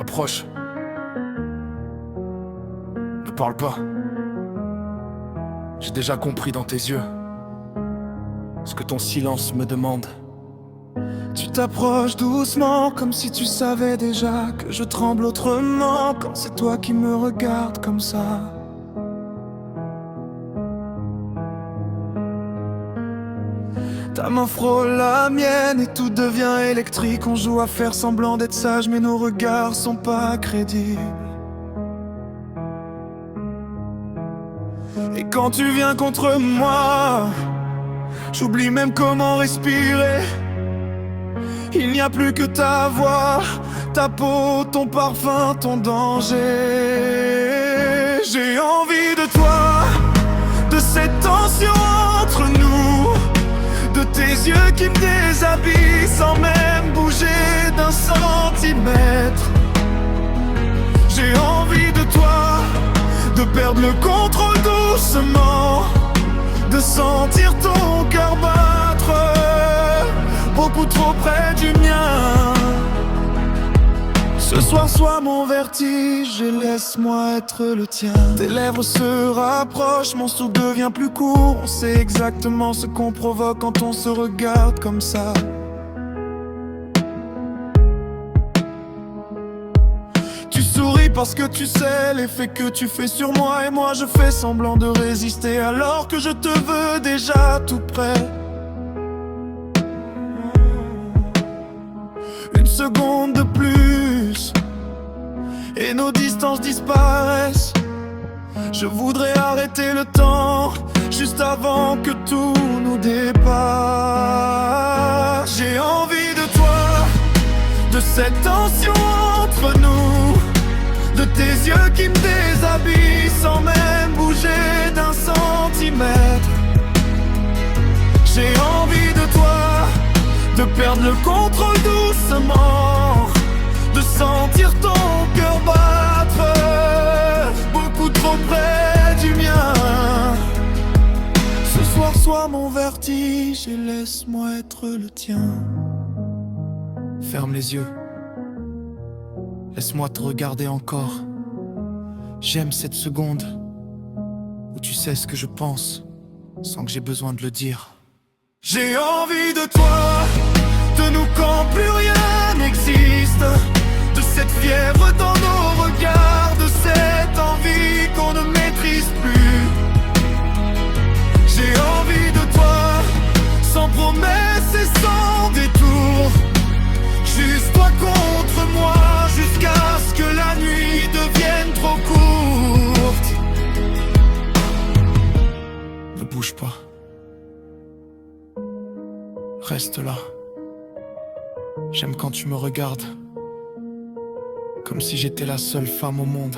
Approche. Ne parle pas. J'ai déjà compris dans tes yeux ce que ton silence me demande. Tu t'approches doucement, comme si tu savais déjà que je tremble autrement quand c'est toi qui me regardes comme ça. Ta main frôle la mienne et tout devient électrique. On joue à faire semblant d'être sage, mais nos regards sont pas crédibles. Et quand tu viens contre moi, j'oublie même comment respirer. Il n'y a plus que ta voix, ta peau, ton parfum, ton danger. J'ai envie de toi, de cette tension entre nous, de tes yeux qui me déshabillent sans même bouger d'un centimètre. J'ai envie de toi, de perdre le contrôle doucement, de sentir ton cœur battre beaucoup trop près du mien. Ce soir sois mon vertige et laisse-moi être le tien. Tes lèvres se rapprochent, mon souffle devient plus court. On sait exactement ce qu'on provoque quand on se regarde comme ça. Tu souris parce que tu sais l'effet que tu fais sur moi. Et moi je fais semblant de résister alors que je te veux déjà tout près. Une seconde de plus et nos distances disparaissent. Je voudrais arrêter le temps juste avant que tout nous dépasse. J'ai envie de toi, de cette tension entre nous, de tes yeux qui me déshabillent sans même bouger d'un centimètre. J'ai envie de toi, de perdre le contrôle doucement, de sentir ton cœur battre beaucoup trop près du mien. Ce soir sois mon vertige et laisse-moi être le tien. Ferme les yeux, laisse-moi te regarder encore. J'aime cette seconde où tu sais ce que je pense sans que j'ai besoin de le dire. J'ai envie de toi, de nous quand plus rien n'existe, de cette fièvre dans nos regards, de cette envie qu'on ne maîtrise plus. J'ai envie de toi, sans promesse et sans détour, juste toi contre moi, jusqu'à ce que la nuit devienne trop courte. Ne bouge pas. Reste là. J'aime quand tu me regardes, comme si j'étais la seule femme au monde.